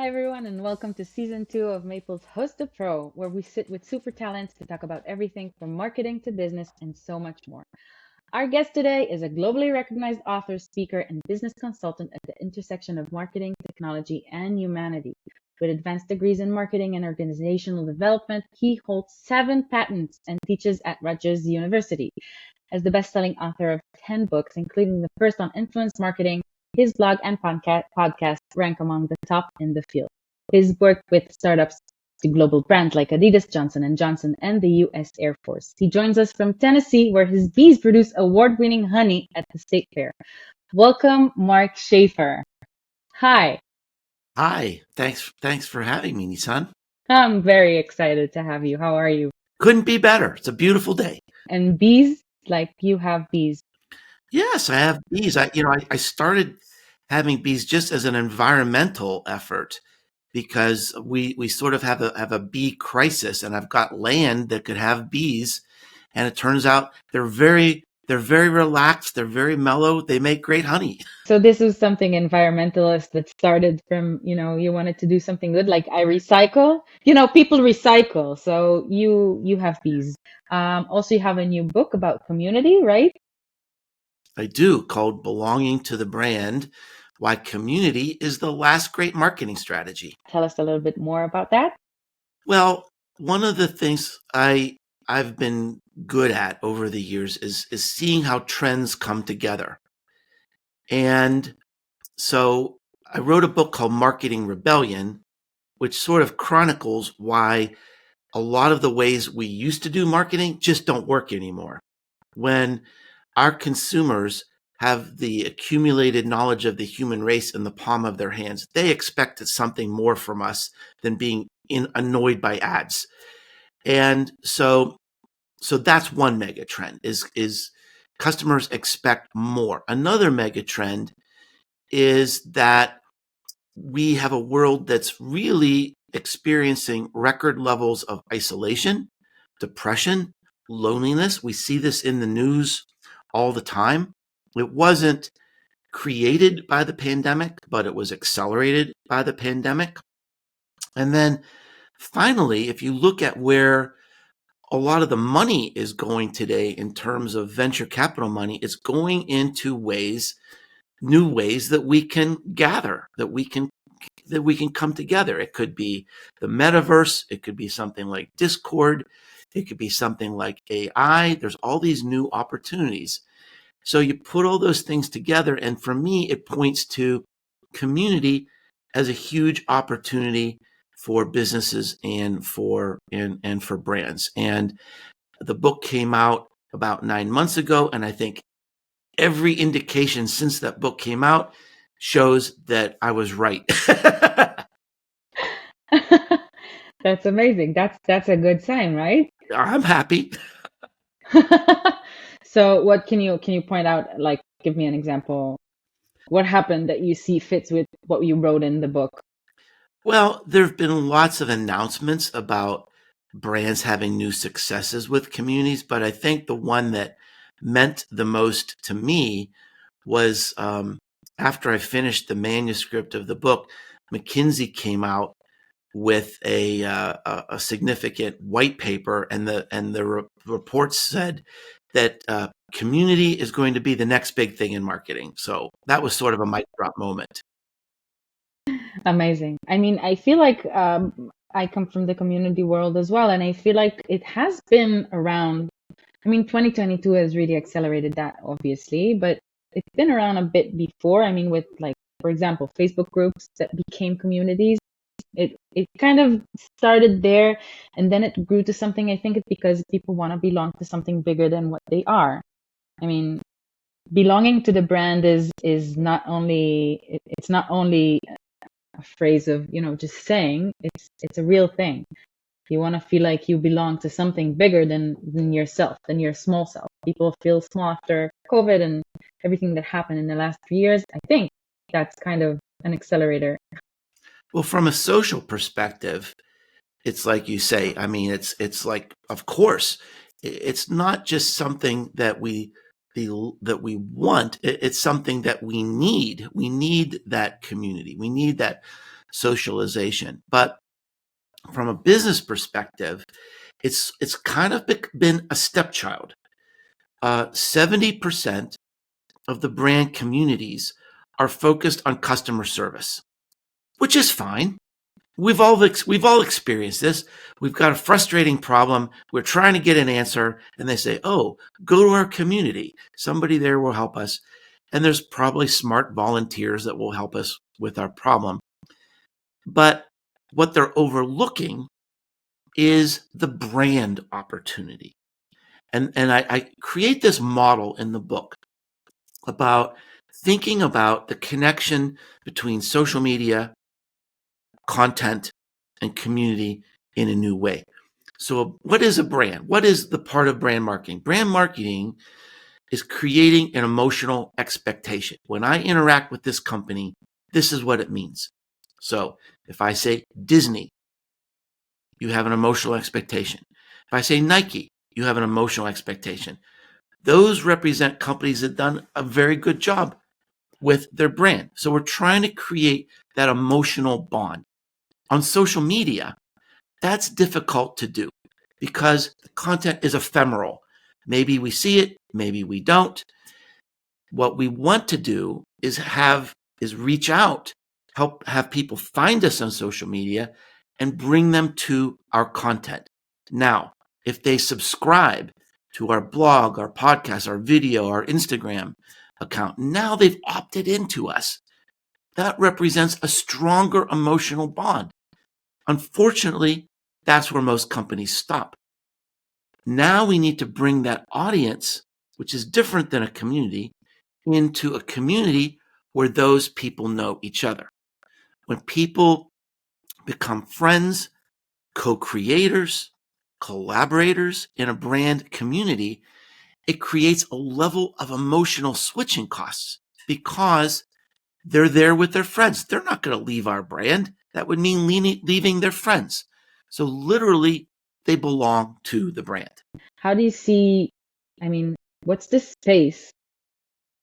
Hi, everyone, and welcome to season two of Maple's Host the Pro, where we sit with super talents to talk about everything from marketing to business and so much more. Our guest today is a globally recognized author, speaker, and business consultant at the intersection of marketing, technology, and humanity. With advanced degrees in marketing and organizational development, he holds 7 patents and teaches at Rutgers University. As the best-selling author of 10 books, including the first on influence marketing, his blog and podcast rank among the top in the field. He's worked with startups to global brands like Adidas, Johnson & Johnson, and the U.S. Air Force. He joins us from Tennessee, where his bees produce award-winning honey at the state fair. Welcome, Mark Schaefer. Hi. Hi, thanks for having me, Nitzan. I'm very excited to have you. How are you? Couldn't be better. It's a beautiful day. And bees, like you have bees. Yes, I have bees. I started having bees just as an environmental effort because we sort of have a bee crisis, and I've got land that could have bees, and it turns out they're very relaxed, they're very mellow, they make great honey. So this was something environmentalist that started from, you wanted to do something good, like I recycle. People recycle, so you have bees. Also, you have a new book about community, right? I do, called Belonging to the Brand: Why Community is the Last Great Marketing Strategy. Tell us a little bit more about that. Well, one of the things I've been good at over the years is seeing how trends come together. And so I wrote a book called Marketing Rebellion, which sort of chronicles why a lot of the ways we used to do marketing just don't work anymore. When our consumers have the accumulated knowledge of the human race in the palm of their hands, they expect something more from us than being annoyed by ads. And so that's one mega trend is customers expect more. Another mega trend is that we have a world that's really experiencing record levels of isolation, depression, loneliness. We see this in the news all the time. It wasn't created by the pandemic, but it was accelerated by the pandemic. And then finally, if you look at where a lot of the money is going today in terms of venture capital money, it's going into new ways that we can gather, that we can come together. It could be the metaverse. It could be something like Discord. It could be something like AI. There's all these new opportunities. So you put all those things together, and for me, it points to community as a huge opportunity for businesses and for brands. And the book came out about 9 months ago, and I think every indication since that book came out shows that I was right. That's amazing. That's a good sign, right? I'm happy. So what can you point out, like give me an example? What happened that you see fits with what you wrote in the book? Well, there have been lots of announcements about brands having new successes with communities, but I think the one that meant the most to me was after I finished the manuscript of the book, McKinsey came out with a significant white paper, and the reports said that community is going to be the next big thing in marketing. So that was sort of a mic drop moment. Amazing. I mean, I feel like I come from the community world as well, and I feel like it has been around. I mean, 2022 has really accelerated that, obviously, but it's been around a bit before. I mean, with like, for example, Facebook groups that became communities. It kind of started there, and then it grew to something. I think it's because people want to belong to something bigger than what they are. I mean, belonging to the brand is not only it's not only a phrase of, just saying. It's a real thing. You want to feel like you belong to something bigger than yourself, than your small self. People feel small after COVID and everything that happened in the last 3 years. I think that's kind of an accelerator. Well, from a social perspective, it's like you say. I mean, it's like, of course, it's not just something that we want. It's something that we need. We need that community. We need that socialization. But from a business perspective, it's kind of been a stepchild. 70% of the brand communities are focused on customer service, which is fine. We've all experienced this. We've got a frustrating problem. We're trying to get an answer, and they say, "Oh, go to our community. Somebody there will help us." And there's probably smart volunteers that will help us with our problem. But what they're overlooking is the brand opportunity. And I create this model in the book about thinking about the connection between social media, content, and community in a new way. So what is a brand? What is the part of brand marketing? Brand marketing is creating an emotional expectation. When I interact with this company, this is what it means. So if I say Disney, you have an emotional expectation. If I say Nike, you have an emotional expectation. Those represent companies that have done a very good job with their brand. So we're trying to create that emotional bond. On social media, that's difficult to do because the content is ephemeral. Maybe we see it, maybe we don't. What we want to do is reach out, help have people find us on social media and bring them to our content. Now, if they subscribe to our blog, our podcast, our video, our Instagram account, now they've opted into us. That represents a stronger emotional bond. Unfortunately, that's where most companies stop. Now we need to bring that audience, which is different than a community, into a community where those people know each other. When people become friends, co-creators, collaborators in a brand community, it creates a level of emotional switching costs because they're there with their friends. They're not going to leave our brand. That would mean leaving their friends. So literally, they belong to the brand. How do you see, I mean, what's the space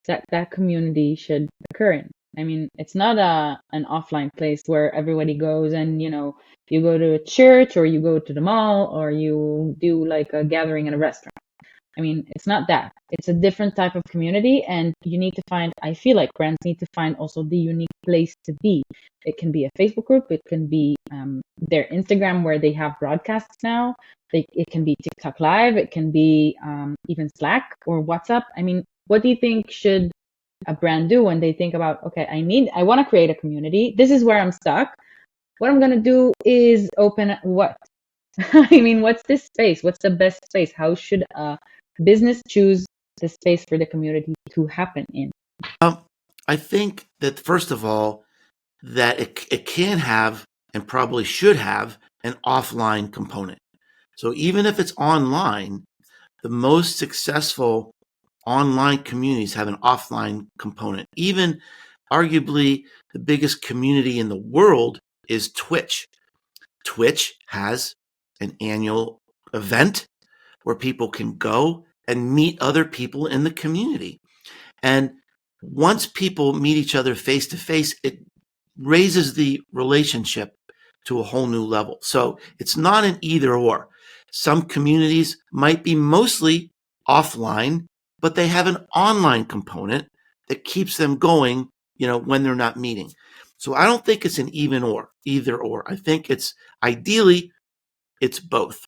that community should occur in? I mean, it's not an offline place where everybody goes and, you go to a church or you go to the mall or you do like a gathering at a restaurant. I mean, it's not that. It's a different type of community, and you need to find, I feel like brands need to find also the unique place to be. It can be a Facebook group, it can be their Instagram where they have broadcasts now, it can be TikTok Live, it can be even Slack or WhatsApp. I mean, what do you think should a brand do when they think about, okay, I want to create a community. This is where I'm stuck. What I'm going to do is open what? I mean, what's this space? What's the best space? How should a business choose the space for the community to happen in? I think that first of all, that it can have and probably should have an offline component. So even if it's online, the most successful online communities have an offline component. Even arguably the biggest community in the world is Twitch. Twitch has an annual event where people can go and meet other people in the community. And once people meet each other face to face, it raises the relationship to a whole new level. So it's not an either or. Some communities might be mostly offline, but they have an online component that keeps them going, when they're not meeting. So I don't think it's an either or. I think it's ideally it's both.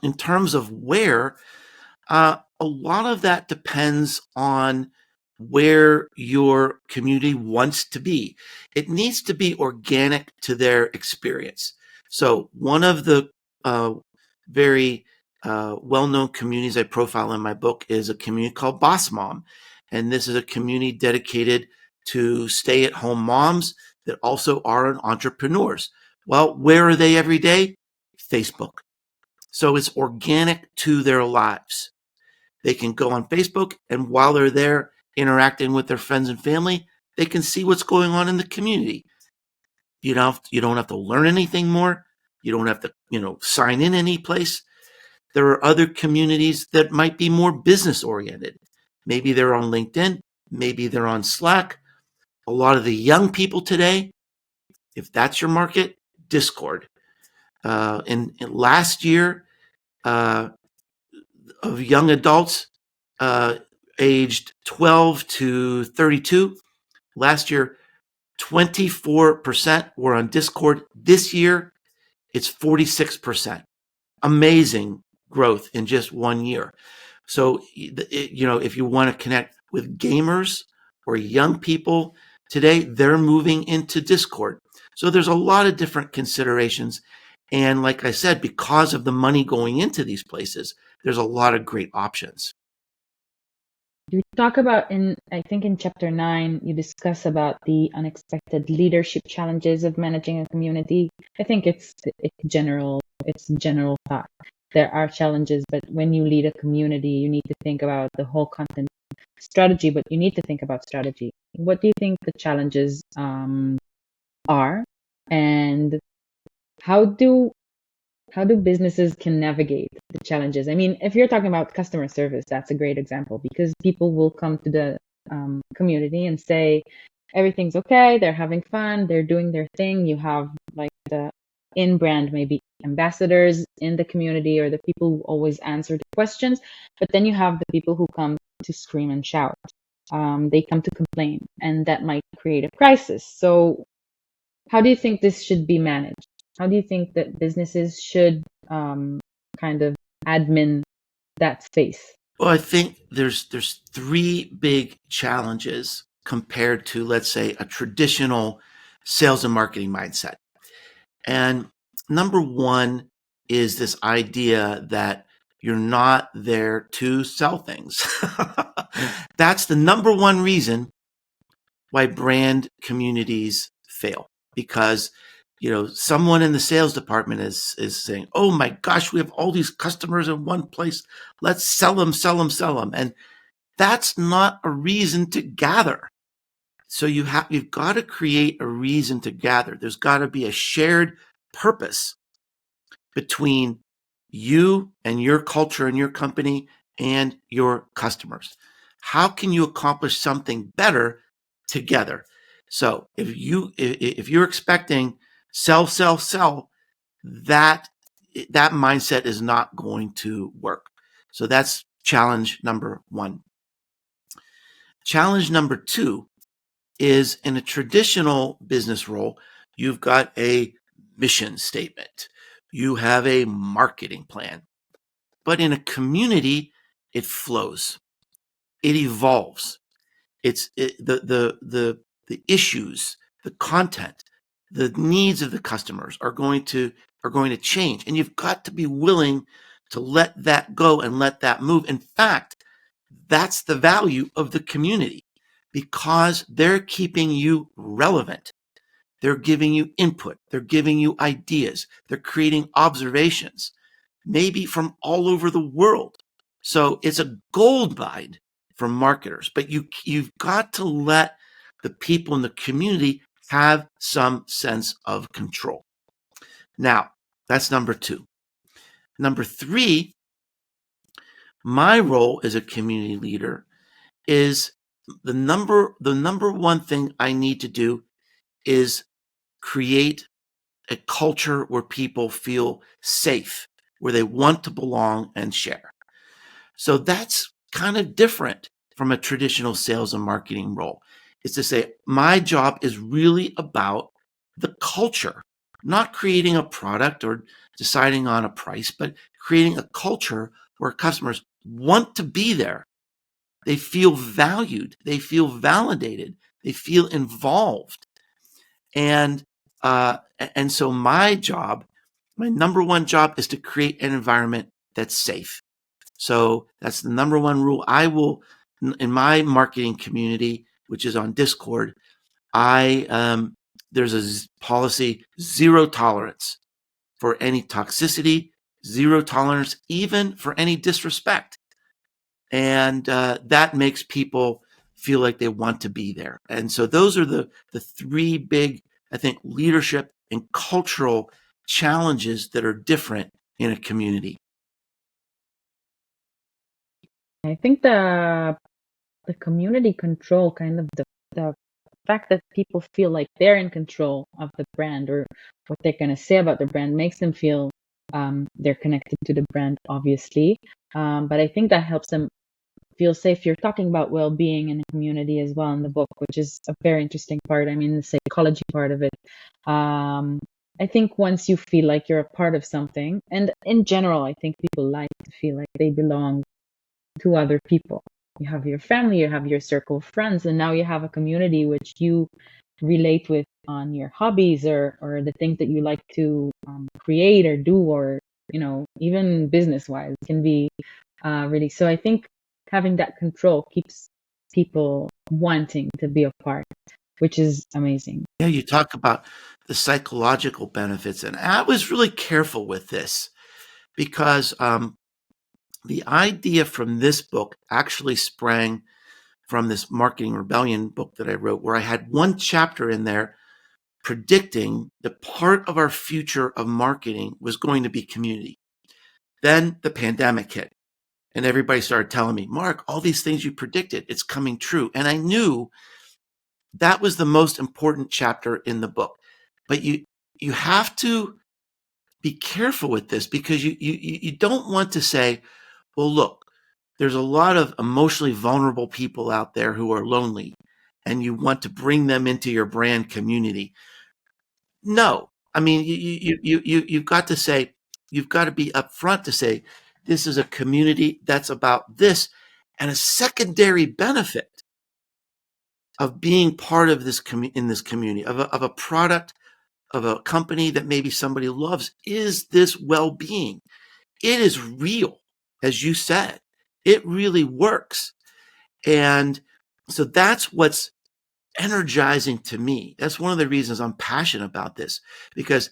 In terms of where, a lot of that depends on where your community wants to be. It needs to be organic to their experience. So one of the very well-known communities I profile in my book is a community called Boss Mom. And this is a community dedicated to stay-at-home moms that also are entrepreneurs. Well, where are they every day? Facebook. So it's organic to their lives. They can go on Facebook, and while they're there interacting with their friends and family, they can see what's going on in the community. You don't have to learn anything more. You don't have to, sign in any place. There are other communities that might be more business oriented. Maybe they're on LinkedIn. Maybe they're on Slack. A lot of the young people today, If that's your market, Discord. In last year, of young adults aged 12 to 32, last year, 24% were on Discord. This year, it's 46%. Amazing growth in just 1 year. So, if you want to connect with gamers or young people today, they're moving into Discord. So there's a lot of different considerations. And like I said, because of the money going into these places, there's a lot of great options. You talk about I think in chapter 9, you discuss about the unexpected leadership challenges of managing a community. I think it's general thought. There are challenges, but when you lead a community, you need to think about the whole content strategy, but you need to think about strategy. What do you think the challenges are, and how do businesses can navigate the challenges? I mean, if you're talking about customer service, that's a great example, because people will come to the community and say everything's okay, they're having fun, they're doing their thing. You have like the in-brand maybe ambassadors in the community, or the people who always answer the questions, but then you have the people who come to scream and shout. They come to complain, and that might create a crisis. So how do you think this should be managed? How do you think that businesses should kind of admin that space? Well, I think there's three big challenges compared to, let's say, a traditional sales and marketing mindset. And number one is this idea that you're not there to sell things. That's the number one reason why brand communities fail, because someone in the sales department is saying, oh my gosh, we have all these customers in one place, let's sell them. And that's not a reason to gather. So you've got to create a reason to gather. There's got to be a shared purpose between you and your culture and your company and your customers. How can you accomplish something better together? So if you're expecting sell, that mindset is not going to work. So that's challenge number one. Challenge number two is, in a traditional business role, you've got a mission statement. You have a marketing plan. But in a community, it flows. It evolves. The issues, the content, the needs of the customers are going to change, and you've got to be willing to let that go and let that move. In fact, that's the value of the community, because they're keeping you relevant. They're giving you input. They're giving you ideas. They're creating observations, maybe from all over the world. So it's a gold mine for marketers, but you've got to let the people in the community have some sense of control. Now, that's number two. Number three, my role as a community leader is the number one thing I need to do is create a culture where people feel safe, where they want to belong and share. So that's kind of different from a traditional sales and marketing role. It's to say, my job is really about the culture, not creating a product or deciding on a price, but creating a culture where customers want to be there. They feel valued. They feel validated. They feel involved. And so my number one job, is to create an environment that's safe. So that's the number one rule. I will, in my marketing community, which is on Discord, there's a policy: zero tolerance for any toxicity, zero tolerance even for any disrespect. And that makes people feel like they want to be there. And so those are the three big, I think, leadership and cultural challenges that are different in a community. I think the community control, kind of the fact that people feel like they're in control of the brand or what they're going to say about the brand makes them feel they're connected to the brand, obviously. But I think that helps them feel safe. You're talking about well-being in the community as well in the book, which is a very interesting part. I mean, the psychology part of it. I think once you feel like you're a part of something, and in general, I think people like to feel like they belong to other people. You have your family, you have your circle of friends, and now you have a community which you relate with on your hobbies or the things that you like to create or do, or even business wise can be really. So I think having that control keeps people wanting to be a part, which is amazing. Yeah, you talk about the psychological benefits, and I was really careful with this because the idea from this book actually sprang from this Marketing Rebellion book that I wrote, where I had one chapter in there predicting that part of our future of marketing was going to be community. Then the pandemic hit, and everybody started telling me, Mark, all these things you predicted, it's coming true. And I knew that was the most important chapter in the book. But you have to be careful with this, because you don't want to say, well, look, there's a lot of emotionally vulnerable people out there who are lonely, and you want to bring them into your brand community. No, I mean, you've got to say, you've got to be upfront to say, this is a community that's about this, and a secondary benefit of being part of this in this community of a product, of a company that maybe somebody loves, is this well-being. It is real, as you said. It really works. And so that's what's energizing to me. That's one of the reasons I'm passionate about this. Because,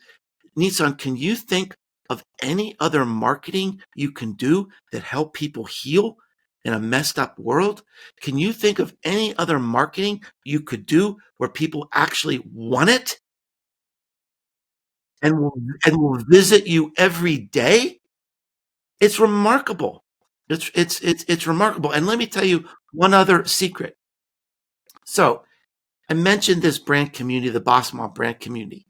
Nitzan, can you think of any other marketing you can do that help people heal in a messed up world? Can you think of any other marketing you could do where people actually want it and will visit you every day? It's remarkable. It's remarkable. And let me tell you one other secret. So I mentioned this brand community, the Boss Mom brand community.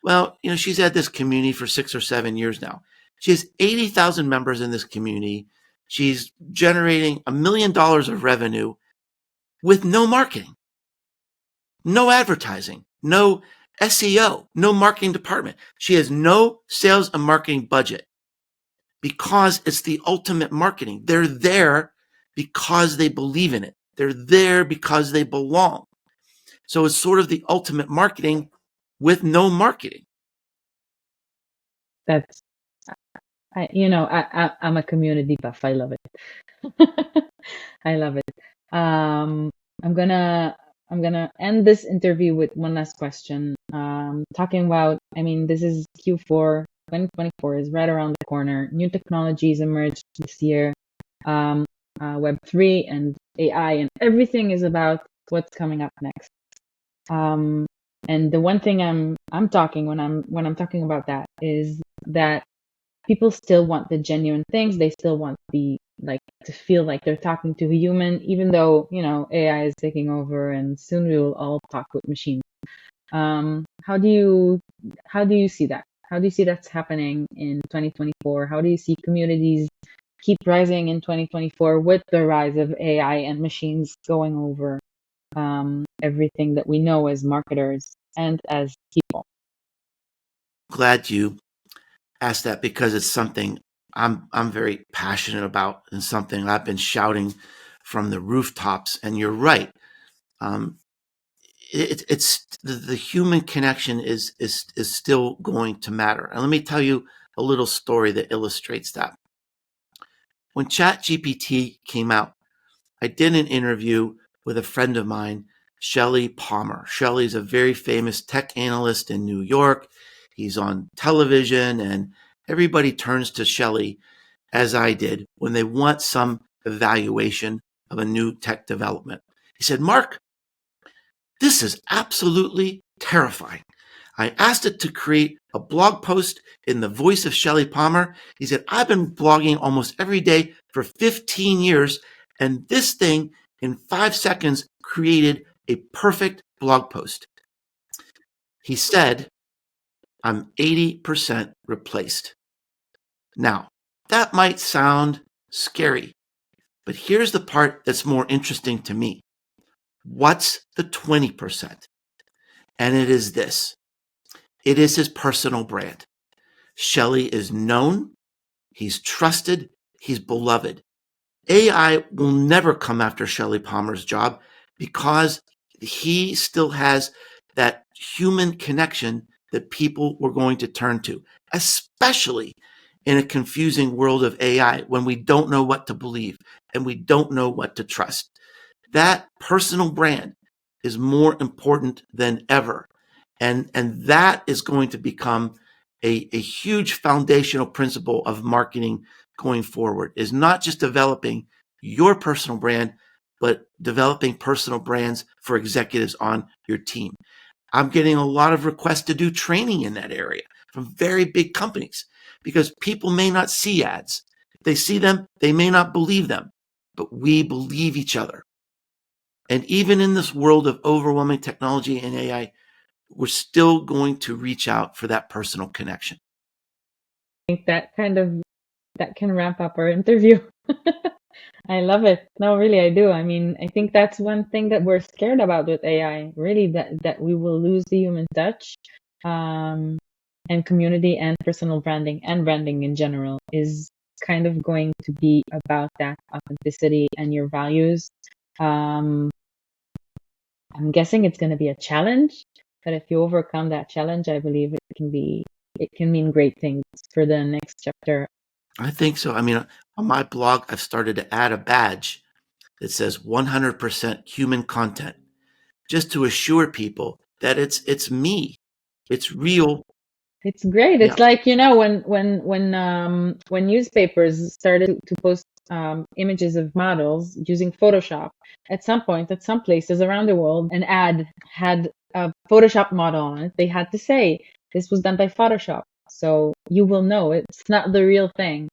Well, she's had this community for 6 or 7 years now. She has 80,000 members in this community. She's generating $1 million of revenue with no marketing, no advertising, no SEO, no marketing department. She has no sales and marketing budget, because it's the ultimate marketing. They're there because they believe in it. They're there because they belong. So it's sort of the ultimate marketing with no marketing. That's I'm a community buff. I love it. I love it. I'm gonna end this interview with one last question. Talking about, I mean, this is Q4. 2024 is right around the corner. New technologies emerged this year. Web3 and AI, and everything is about what's coming up next. And the one thing I'm talking when I'm talking about that is that people still want the genuine things. They still want to feel like they're talking to a human, even though AI is taking over and soon we will all talk with machines. How do you see that? How do you see that's happening in 2024? How do you see communities keep rising in 2024 with the rise of AI and machines going over everything that we know as marketers and as people? Glad you asked that, because it's something I'm very passionate about, and something I've been shouting from the rooftops. And you're right. It's the human connection is still going to matter. And let me tell you a little story that illustrates that. When ChatGPT came out, I did an interview with a friend of mine, Shelley Palmer. Shelley's a very famous tech analyst in New York. He's on television, and everybody turns to Shelley, as I did, when they want some evaluation of a new tech development. He said, Mark, this is absolutely terrifying. I asked it to create a blog post in the voice of Shelley Palmer. He said, I've been blogging almost every day for 15 years, and this thing in 5 seconds created a perfect blog post. He said, I'm 80% replaced. Now, that might sound scary, but here's the part that's more interesting to me. What's the 20%? And it is this. It is his personal brand. Shelley is known, he's trusted, he's beloved. AI will never come after Shelley Palmer's job because he still has that human connection that people were going to turn to, especially in a confusing world of AI when we don't know what to believe and we don't know what to trust. That personal brand is more important than ever. And that is going to become a huge foundational principle of marketing going forward, is not just developing your personal brand, but developing personal brands for executives on your team. I'm getting a lot of requests to do training in that area from very big companies because people may not see ads. If they see them, they may not believe them, but we believe each other. And even in this world of overwhelming technology and AI, we're still going to reach out for that personal connection. I think that can wrap up our interview. I love it. No, really, I do. I mean, I think that's one thing that we're scared about with AI, really, that we will lose the human touch, and community and personal branding and branding in general is kind of going to be about that authenticity and your values. Um, I'm guessing it's going to be a challenge, but if you overcome that challenge, I believe it can mean great things for the next chapter. I think so. I mean, on my blog, I've started to add a badge that says 100% human content, just to assure people that it's me, it's real. It's great. Yeah, It's like, when newspapers started to post images of models using Photoshop, at some point, at some places around the world, an ad had a Photoshop model on it. They had to say this was done by Photoshop. So you will know it's not the real thing.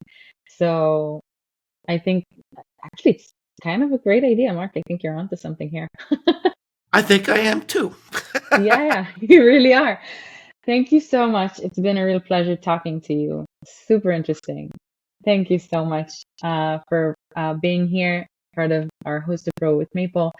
So I think actually it's kind of a great idea, Mark. I think you're onto something here. I think I am too. Yeah, you really are. Thank you so much. It's been a real pleasure talking to you. Super interesting. Thank you so much for being here, part of our Host a Pro with Mayple.